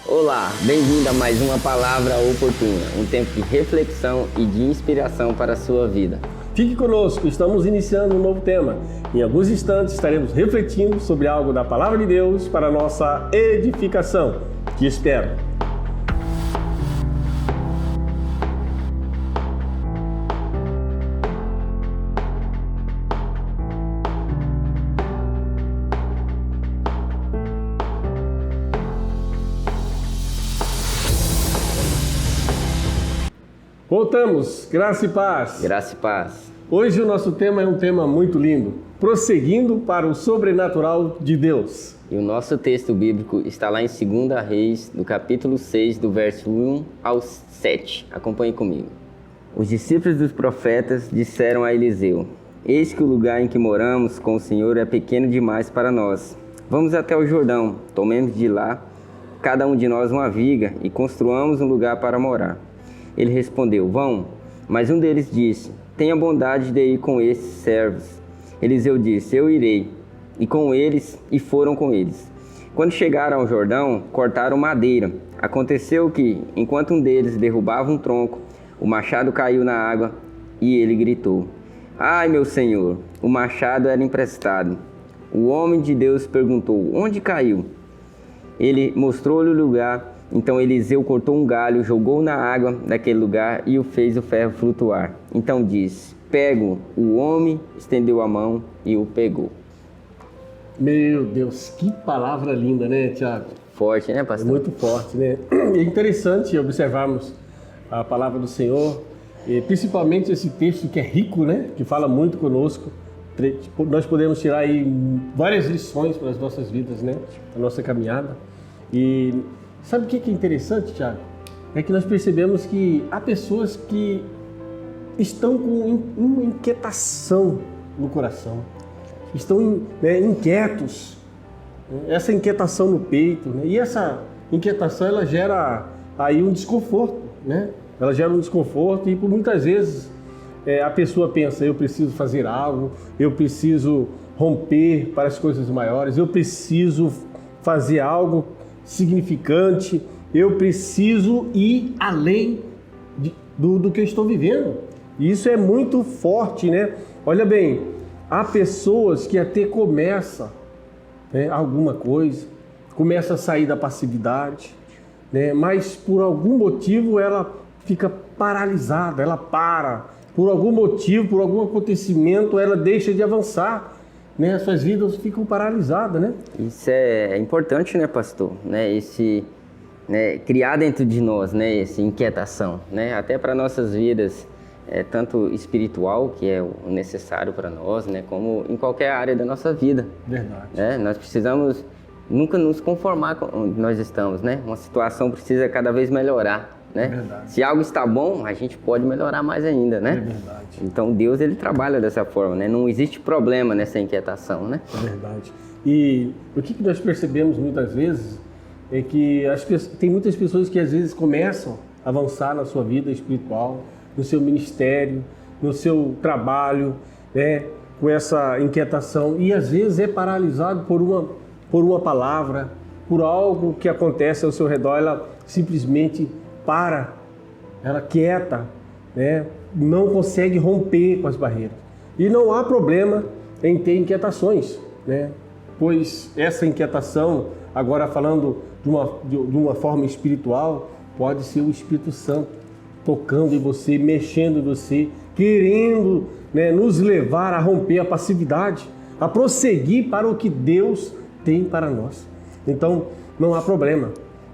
Olá, bem-vindo a mais uma Palavra Oportuna, um tempo de reflexão e de inspiração para a sua vida. Fique conosco, estamos iniciando um novo tema. Em alguns instantes estaremos refletindo sobre algo da Palavra de Deus para a nossa edificação. Te espero. Voltamos, graça e paz. Graça e paz. Hoje o nosso tema é um tema muito lindo, prosseguindo para o sobrenatural de Deus. E o nosso texto bíblico está lá em 2 Reis, do capítulo 6, do verso 1 ao 7. Acompanhe comigo. Os discípulos dos profetas disseram a Eliseu: Eis que o lugar em que moramos com o Senhor é pequeno demais para nós. Vamos até o Jordão, tomemos de lá cada um de nós uma viga e construamos um lugar para morar. Ele respondeu: Vão. Mas um deles disse: Tenha bondade de ir com esses servos. Eliseu disse: Eu irei. E foram com eles. Quando chegaram ao Jordão, cortaram madeira. Aconteceu que, enquanto um deles derrubava um tronco, o machado caiu na água e ele gritou: Ai, meu senhor, o machado era emprestado. O homem de Deus perguntou: Onde caiu? Ele mostrou-lhe o lugar. Então Eliseu cortou um galho, jogou na água daquele lugar e o fez o ferro flutuar. Então disse: Pego. O homem estendeu a mão e o pegou. Meu Deus, que palavra linda, né, Tiago? Forte, né, pastor? Muito forte, né? É interessante observarmos a palavra do Senhor, e principalmente esse texto que é rico, né? Que fala muito conosco. Nós podemos tirar aí várias lições para as nossas vidas, né? A nossa caminhada. E sabe o que é interessante, Tiago? É que nós percebemos que há pessoas que estão com uma inquietação no coração, estão inquietos, essa inquietação no peito, né? E essa inquietação ela gera aí um desconforto, né? Ela gera um desconforto e por muitas vezes a pessoa pensa: eu preciso fazer algo, eu preciso romper para as coisas maiores, eu preciso fazer algo significante, eu preciso ir além do que eu estou vivendo. E isso é muito forte, né? Olha bem, há pessoas que até começam alguma coisa, começa a sair da passividade, né? Mas por algum motivo ela fica paralisada, ela para. Por algum motivo, por algum acontecimento, ela deixa de avançar. Né, as suas vidas ficam paralisadas, né? Isso é importante, né, pastor? Criar dentro de nós, né, essa inquietação, né? Até para nossas vidas, tanto espiritual, que é o necessário para nós, né, como em qualquer área da nossa vida. Verdade. Né? Nós precisamos nunca nos conformar com onde nós estamos, né? Uma situação precisa cada vez melhorar. Né? Verdade. Se algo está bom, a gente pode melhorar mais ainda, né? É verdade. Então Deus ele trabalha dessa forma, né? Não existe problema nessa inquietação, né? É verdade. E o que nós percebemos muitas vezes é que tem muitas pessoas que às vezes começam a avançar na sua vida espiritual, no seu ministério, no seu trabalho, né? Com essa inquietação e às vezes é paralisado por uma palavra, por algo que acontece ao seu redor, ela simplesmente ela quieta, né? Não consegue romper com as barreiras. E não há problema em ter inquietações, né? Pois essa inquietação, agora falando de uma forma espiritual, pode ser o Espírito Santo tocando em você, mexendo em você, querendo, né, nos levar a romper a passividade, a prosseguir para o que Deus tem para nós. Então, não há problema.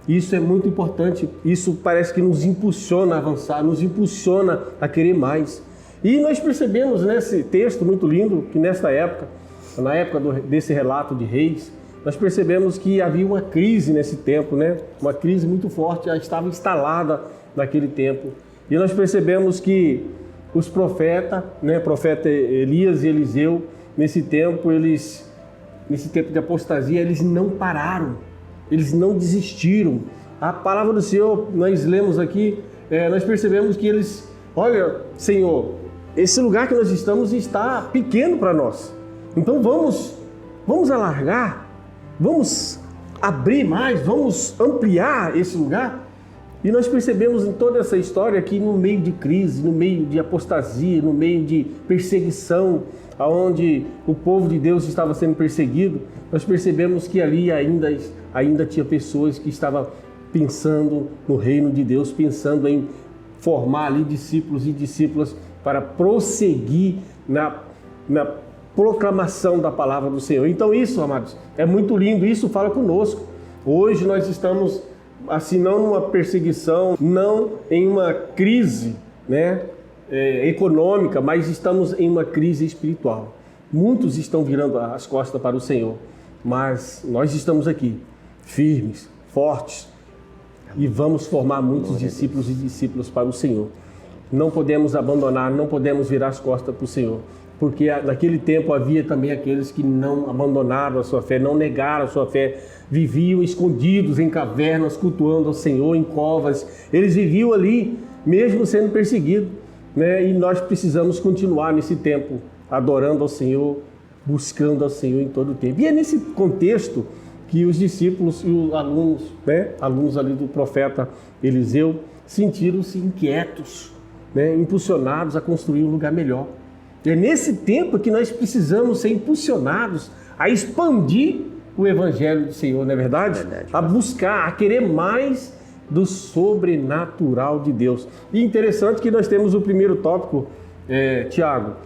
Isso é muito importante, isso parece que nos impulsiona a avançar, nos impulsiona a querer mais. E nós percebemos nesse texto muito lindo que nesta época, na época desse relato de Reis, nós percebemos que havia uma crise nesse tempo, né? Uma crise muito forte, já estava instalada naquele tempo. E nós percebemos que os profetas, né, profeta Elias e Eliseu, nesse tempo de apostasia, eles não pararam. Eles não desistiram. A palavra do Senhor, nós lemos aqui, nós percebemos que eles, olha, Senhor, esse lugar que nós estamos está pequeno para nós. Então vamos alargar, vamos abrir mais, vamos ampliar esse lugar. E nós percebemos em toda essa história que no meio de crise, no meio de apostasia, no meio de perseguição, aonde o povo de Deus estava sendo perseguido, nós percebemos que ali ainda tinha pessoas que estavam pensando no reino de Deus, pensando em formar ali discípulos e discípulas para prosseguir na proclamação da palavra do Senhor. Então isso, amados, é muito lindo, isso fala conosco. Hoje nós estamos, assim, não numa perseguição, não em uma crise, né, econômica, mas estamos em uma crise espiritual. Muitos estão virando as costas para o Senhor, mas nós estamos aqui, firmes, fortes, e vamos formar muitos discípulos e discípulas para o Senhor. Não podemos abandonar, não podemos virar as costas para o Senhor, porque naquele tempo havia também aqueles que não abandonaram a sua fé, não negaram a sua fé, viviam escondidos em cavernas, cultuando ao Senhor, em covas. Eles viviam ali, mesmo sendo perseguidos, né? E nós precisamos continuar nesse tempo, adorando ao Senhor, buscando ao Senhor em todo o tempo. E é nesse contexto que os discípulos e os alunos, né? Alunos ali do profeta Eliseu, sentiram-se inquietos, né? Impulsionados a construir um lugar melhor. É nesse tempo que nós precisamos ser impulsionados a expandir o Evangelho do Senhor, não é verdade? A buscar, a querer mais do sobrenatural de Deus. E interessante que nós temos o primeiro tópico, Tiago,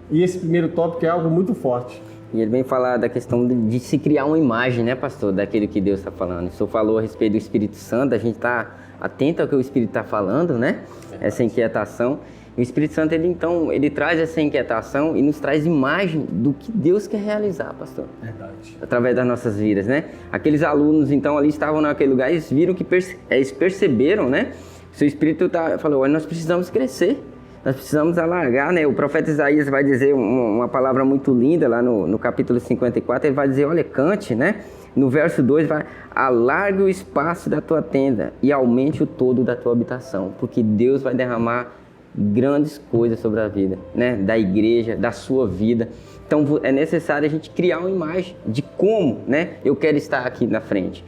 e esse primeiro tópico é algo muito forte. E ele vem falar da questão de se criar uma imagem, né, pastor, daquilo que Deus está falando. O senhor falou a respeito do Espírito Santo, a gente está atento ao que o Espírito está falando, né? Essa inquietação. O Espírito Santo, ele traz essa inquietação e nos traz imagem do que Deus quer realizar, pastor. Verdade. Através das nossas vidas, né? Aqueles alunos, então, ali estavam naquele lugar, eles viram que eles perceberam, né? O seu Espírito falou, olha, nós precisamos crescer, nós precisamos alargar, né? O profeta Isaías vai dizer uma palavra muito linda lá no capítulo 54, ele vai dizer, olha, cante, né? No verso 2 vai, alargue o espaço da tua tenda e aumente o todo da tua habitação, porque Deus vai derramar grandes coisas sobre a vida, né? Da igreja, da sua vida. Então é necessário a gente criar uma imagem de como, né? Eu quero estar aqui na frente.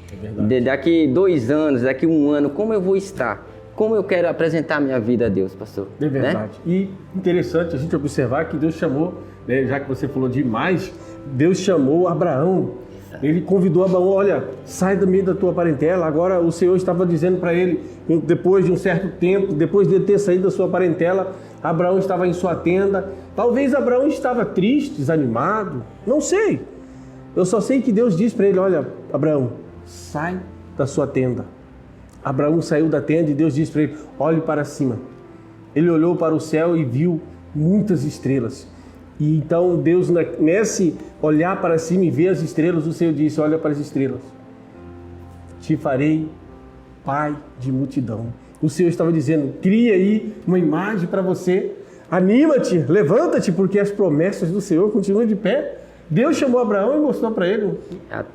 Daqui 2 anos, daqui 1 ano, como eu vou estar? Como eu quero apresentar minha vida a Deus, pastor? É verdade. Né? E interessante a gente observar que Deus chamou, né, já que você falou de imagem, Deus chamou Abraão. Ele convidou Abraão, olha, sai do meio da tua parentela. Agora o Senhor estava dizendo para ele, depois de um certo tempo, depois de ele ter saído da sua parentela, Abraão estava em sua tenda. Talvez Abraão estava triste, desanimado, não sei. Eu só sei que Deus disse para ele, olha, Abraão, sai da sua tenda. Abraão saiu da tenda e Deus disse para ele, olhe para cima. Ele olhou para o céu e viu muitas estrelas. E então Deus, nesse olhar para cima e ver as estrelas, o Senhor disse, olha para as estrelas. Te farei pai de multidão. O Senhor estava dizendo, cria aí uma imagem para você. Anima-te, levanta-te, porque as promessas do Senhor continuam de pé. Deus chamou Abraão e mostrou para ele.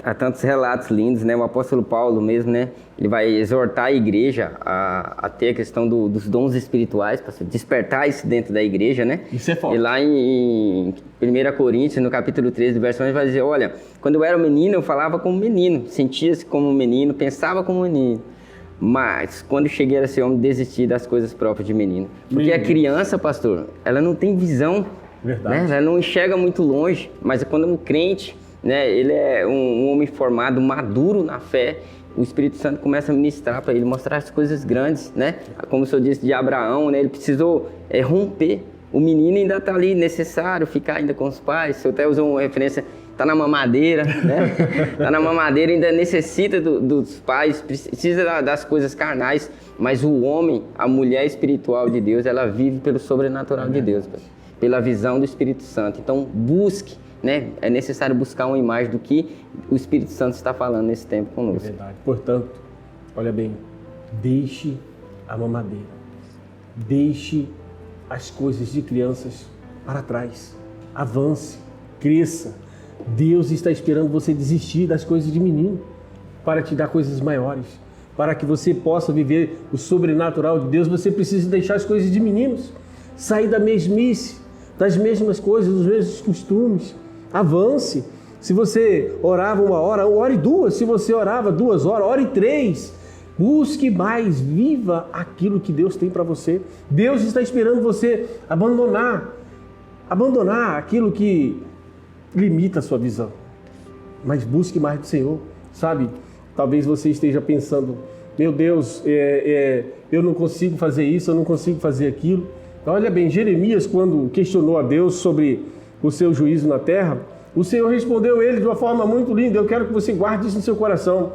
Há tantos relatos lindos, né? O apóstolo Paulo mesmo, né? Ele vai exortar a igreja a ter a questão dos dons espirituais, para despertar isso dentro da igreja, né? Isso é forte. E lá em 1 Coríntios, no capítulo 13, verso 1, ele vai dizer, olha, quando eu era menino, eu falava como menino, sentia-se como menino, pensava como menino. Mas, quando cheguei a ser homem, desisti das coisas próprias de menino. Porque a criança, pastor, ela não tem visão. Verdade. Né? Ela não enxerga muito longe, mas quando um crente, né, ele é um homem formado, maduro na fé, o Espírito Santo começa a ministrar para ele, mostrar as coisas grandes, né? Como o senhor disse de Abraão, né? Ele precisou romper. O menino ainda está ali, necessário ficar ainda com os pais. O senhor até usou uma referência, está na mamadeira, né? Está na mamadeira, ainda necessita dos pais, precisa das coisas carnais, mas o homem, a mulher espiritual de Deus, ela vive pelo sobrenatural de Deus, pela visão do Espírito Santo. Então, busque, né? É necessário buscar uma imagem do que o Espírito Santo está falando nesse tempo conosco. É verdade. Portanto, olha bem, deixe a mamadeira, deixe as coisas de crianças para trás, avance, cresça. Deus está esperando você desistir das coisas de menino para te dar coisas maiores. Para que você possa viver o sobrenatural de Deus, você precisa deixar as coisas de meninos, sair da mesmice, das mesmas coisas, dos mesmos costumes. Avance, Se você orava 1 hora, ore 2. Se você orava 2 horas, ore 3. Busque mais, viva aquilo que Deus tem para você. Deus está esperando você abandonar aquilo que limita a sua visão. Mas busque mais do Senhor, sabe? Talvez você esteja pensando, meu Deus, eu não consigo fazer isso, eu não consigo fazer aquilo. Olha bem, Jeremias, quando questionou a Deus sobre o seu juízo na terra, o Senhor respondeu ele de uma forma muito linda. Eu quero que você guarde isso no seu coração.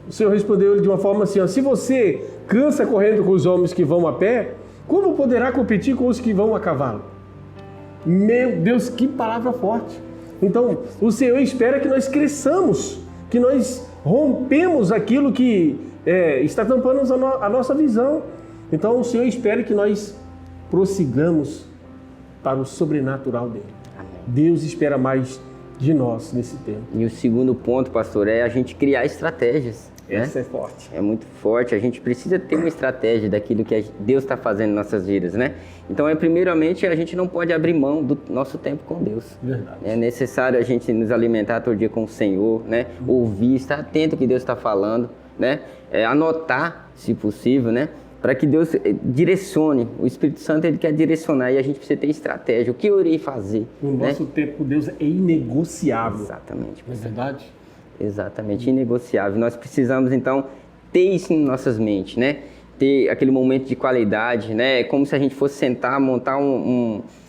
O Senhor respondeu ele de uma forma assim, ó, se você cansa correndo com os homens que vão a pé, como poderá competir com os que vão a cavalo? Meu Deus, que palavra forte! Então, o Senhor espera que nós cresçamos, que nós rompemos aquilo que está tampando a nossa visão. Então, o Senhor espera que nós prossigamos para o sobrenatural dele. Amém. Deus espera mais de nós nesse tempo. E o segundo ponto, pastor, é a gente criar estratégias. Essa né? é forte. É muito forte. A gente precisa ter uma estratégia daquilo que Deus está fazendo em nossas vidas, né? Então, primeiramente, a gente não pode abrir mão do nosso tempo com Deus. Verdade. É necessário a gente nos alimentar todo dia com o Senhor, né? Ouvir, estar atento ao que Deus está falando, né? Anotar, se possível, né? Para que Deus direcione. O Espírito Santo, ele quer direcionar e a gente precisa ter estratégia. O que eu irei fazer? O nosso tempo com Deus é inegociável. Exatamente. Não é verdade? Exatamente, inegociável. Nós precisamos, então, ter isso em nossas mentes, né? Ter aquele momento de qualidade, né? Como se a gente fosse sentar, montar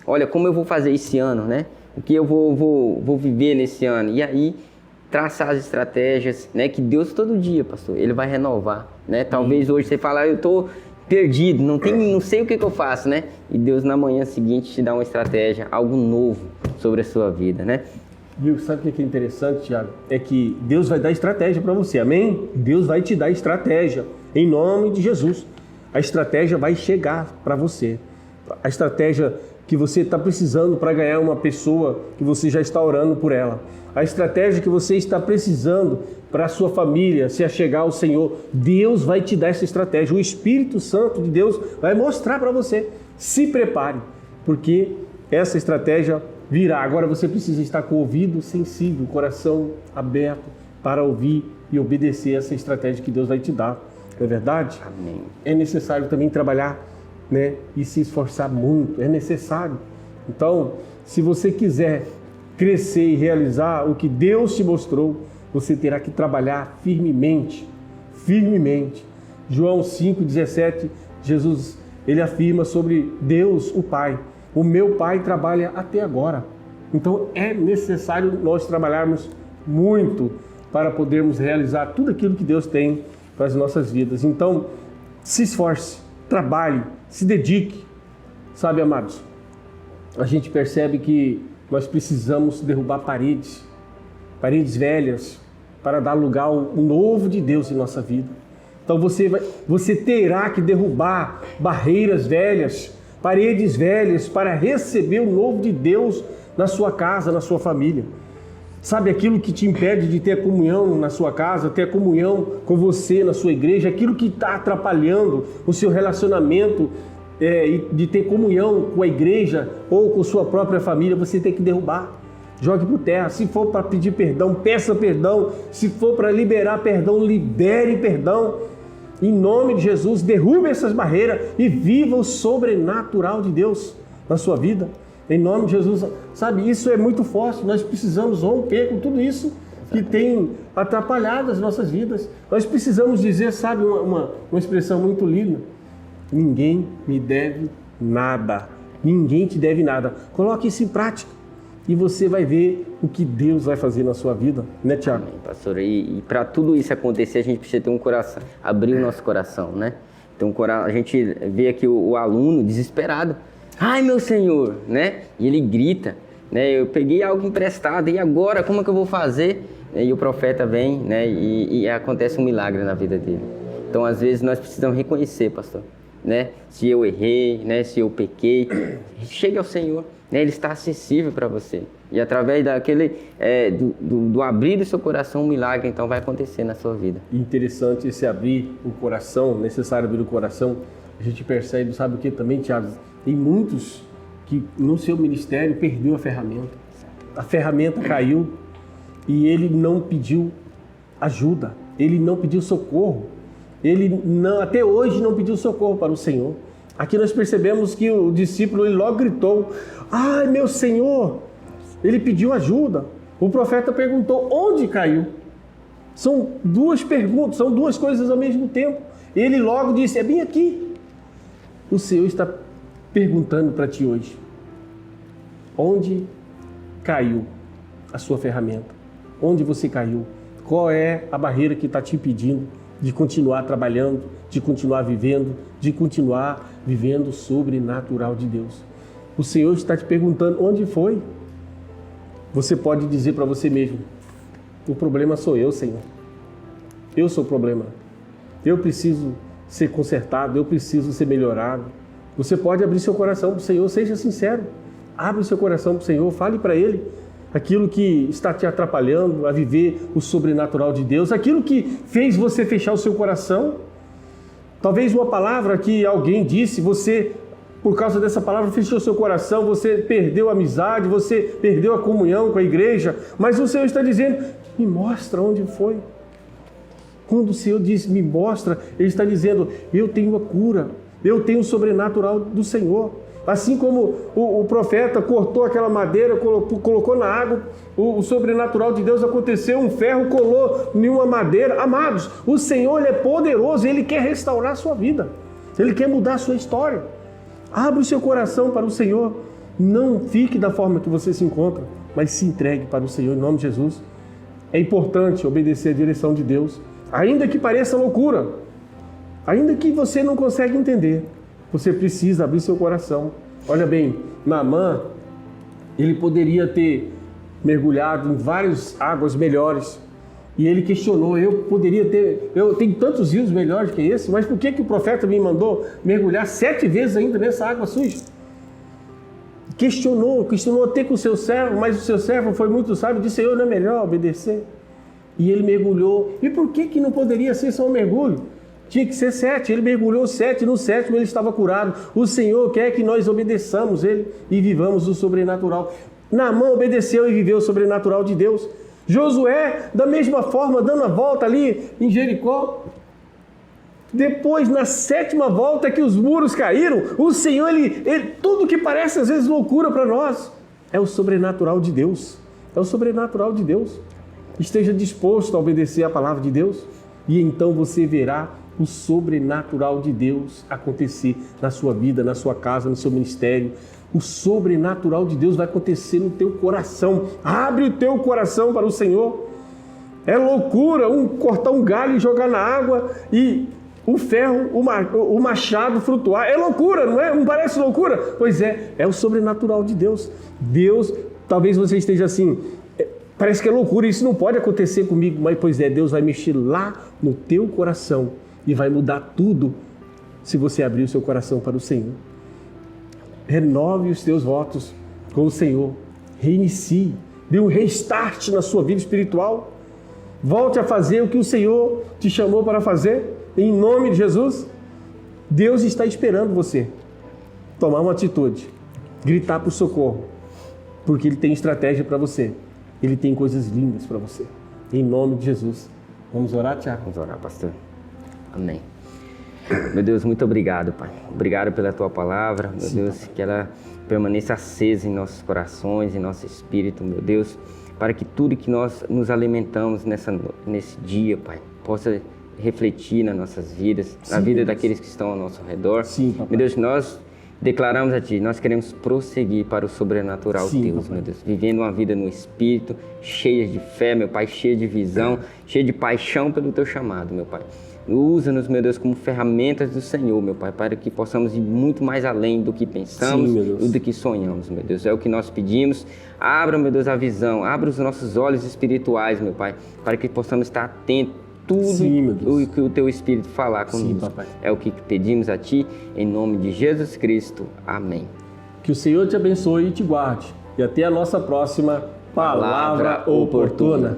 olha, como eu vou fazer esse ano, né? O que eu vou viver nesse ano? E aí, traçar as estratégias, né? Que Deus todo dia, pastor, Ele vai renovar, né? Talvez hoje você fale, eu estou perdido, não sei o que eu faço, né? E Deus na manhã seguinte te dá uma estratégia, algo novo sobre a sua vida, né? Viu? Sabe o que é interessante, Tiago? É que Deus vai dar estratégia para você, amém? Deus vai te dar estratégia, em nome de Jesus. A estratégia vai chegar para você. A estratégia que você está precisando para ganhar uma pessoa que você já está orando por ela. A estratégia que você está precisando para a sua família se achegar ao Senhor. Deus vai te dar essa estratégia. O Espírito Santo de Deus vai mostrar para você. Se prepare, porque essa estratégia virá. Agora você precisa estar com o ouvido sensível, o coração aberto para ouvir e obedecer essa estratégia que Deus vai te dar. Não é verdade? Amém. É necessário também trabalhar, né? E se esforçar muito. É necessário. Então, se você quiser crescer e realizar o que Deus te mostrou, você terá que trabalhar firmemente. Firmemente. João 5,17, Jesus, ele afirma sobre Deus, o Pai. O meu Pai trabalha até agora. Então é necessário nós trabalharmos muito para podermos realizar tudo aquilo que Deus tem para as nossas vidas. Então, se esforce, trabalhe, se dedique. Sabe, amados, a gente percebe que nós precisamos derrubar paredes velhas, para dar lugar ao novo de Deus em nossa vida. Então você terá que derrubar barreiras velhas, paredes velhas, para receber o novo de Deus na sua casa, na sua família. Sabe, aquilo que te impede de ter comunhão na sua casa, ter comunhão com você na sua igreja, aquilo que está atrapalhando o seu relacionamento, de ter comunhão com a igreja ou com sua própria família, você tem que derrubar. Jogue por terra. Se for para pedir perdão, peça perdão. Se for para liberar perdão, libere perdão. Em nome de Jesus, derrube essas barreiras e viva o sobrenatural de Deus na sua vida. Em nome de Jesus, sabe, isso é muito forte. Nós precisamos romper com tudo isso que tem atrapalhado as nossas vidas. Nós precisamos dizer, sabe, uma expressão muito linda: ninguém me deve nada. Ninguém te deve nada. Coloque isso em prática e você vai ver o que Deus vai fazer na sua vida, né, Tiago? Amém, pastor. E para tudo isso acontecer, a gente precisa ter um coração, abrir o nosso coração, né? Então a gente vê aqui o aluno desesperado. Ai, meu Senhor, né? E ele grita, né? Eu peguei algo emprestado, e agora como é que eu vou fazer? E o profeta vem, né? E acontece um milagre na vida dele. Então, às vezes, nós precisamos reconhecer, pastor, né? Se eu errei, né? Se eu pequei, chegue ao Senhor, né? Ele está acessível para você. E através daquele, do abrir do seu coração, um milagre, então, vai acontecer na sua vida. Interessante esse abrir o coração, necessário abrir o coração. A gente percebe, sabe o que também, Tiago? Tem muitos que no seu ministério perdeu a ferramenta. A ferramenta caiu. e ele não pediu ajuda, ele não pediu socorro, ele não, até hoje não pediu socorro para o Senhor. Aqui nós percebemos que o discípulo ele logo gritou: ai, meu Senhor! Ele pediu ajuda. O profeta perguntou: onde caiu? São duas perguntas, são duas coisas ao mesmo tempo. Ele logo disse: é bem aqui. O Senhor está perguntando para ti hoje: onde caiu a sua ferramenta? Onde você caiu? Qual é a barreira que está te impedindo de continuar trabalhando, de continuar vivendo, de continuar vivendo o sobrenatural de Deus? O Senhor está te perguntando: onde foi? Você pode dizer para você mesmo: o problema sou eu, Senhor. Eu sou o problema. Eu preciso ser consertado, eu preciso ser melhorado. Você pode abrir seu coração para o Senhor, seja sincero. Abre o seu coração para o Senhor, fale para Ele aquilo que está te atrapalhando a viver o sobrenatural de Deus, aquilo que fez você fechar o seu coração. Talvez uma palavra que alguém disse, você, por causa dessa palavra, fechou o seu coração, você perdeu a amizade, você perdeu a comunhão com a igreja, mas o Senhor está dizendo: me mostra onde foi. Quando o Senhor diz me mostra, Ele está dizendo: eu tenho a cura, eu tenho o sobrenatural do Senhor. Assim como o profeta cortou aquela madeira, colocou na água, o sobrenatural de Deus aconteceu, um ferro colou em uma madeira. Amados, o Senhor Ele é poderoso, Ele quer restaurar a sua vida, Ele quer mudar a sua história. Abre o seu coração para o Senhor, não fique da forma que você se encontra, mas se entregue para o Senhor em nome de Jesus. É importante obedecer a direção de Deus, ainda que pareça loucura, ainda que você não consegue entender. Você precisa abrir seu coração. Olha bem, Naamã, ele poderia ter mergulhado em várias águas melhores. E ele questionou: eu tenho tantos rios melhores que esse, mas por que o profeta me mandou mergulhar 7 vezes ainda nessa água suja? Questionou até com o seu servo, mas o seu servo foi muito sábio e disse: Senhor, não é melhor obedecer? E ele mergulhou. E por que não poderia ser só um mergulho? Tinha que ser 7, ele mergulhou 7, no 7º ele estava curado. O Senhor quer que nós obedeçamos Ele e vivamos o sobrenatural. Naamã obedeceu e viveu o sobrenatural de Deus. Josué, da mesma forma, dando a volta ali em Jericó. Depois, na 7ª volta que os muros caíram, o Senhor, tudo que parece às vezes loucura para nós, é o sobrenatural de Deus. É o sobrenatural de Deus. Esteja disposto a obedecer a palavra de Deus e então você verá o sobrenatural de Deus acontecer na sua vida, na sua casa, no seu ministério. O sobrenatural de Deus vai acontecer no teu coração. Abre o teu coração para o Senhor. É loucura cortar um galho e jogar na água e o ferro, o machado flutuar. É loucura, não é? Não parece loucura? Pois é o sobrenatural de Deus. Deus, talvez você esteja assim: parece que é loucura, isso não pode acontecer comigo. Mas pois é, Deus vai mexer lá no teu coração e vai mudar tudo se você abrir o seu coração para o Senhor. Renove os teus votos com o Senhor. Reinicie. Dê um restart na sua vida espiritual. Volte a fazer o que o Senhor te chamou para fazer. Em nome de Jesus. Deus está esperando você tomar uma atitude. Gritar por socorro. Porque Ele tem estratégia para você. Ele tem coisas lindas para você. Em nome de Jesus. Vamos orar, Tiago? Vamos orar, pastor. Amém. Meu Deus, muito obrigado, Pai. Obrigado pela Tua palavra, meu Deus, que ela permaneça acesa em nossos corações, em nosso espírito, meu Deus, para que tudo que nós nos alimentamos nesse dia, Pai, possa refletir nas nossas vidas, na vida daqueles que estão ao nosso redor. Sim, papai. Meu Deus, nós declaramos a Ti, nós queremos prosseguir para o sobrenatural, Sim, Deus, papai. meu Deus, vivendo uma vida no Espírito, cheia de fé, meu Pai, cheia de visão, cheia de paixão pelo Teu chamado, meu Pai. Usa-nos, meu Deus, como ferramentas do Senhor, meu Pai, para que possamos ir muito mais além do que pensamos e do que sonhamos, meu Deus. É o que nós pedimos. Abra, meu Deus, a visão, abra os nossos olhos espirituais, meu Pai, para que possamos estar atentos a tudo o que o Teu Espírito falar conosco. Sim, papai. É o que pedimos a Ti, em nome de Jesus Cristo. Amém. Que o Senhor te abençoe e te guarde. E até a nossa próxima Palavra Oportuna.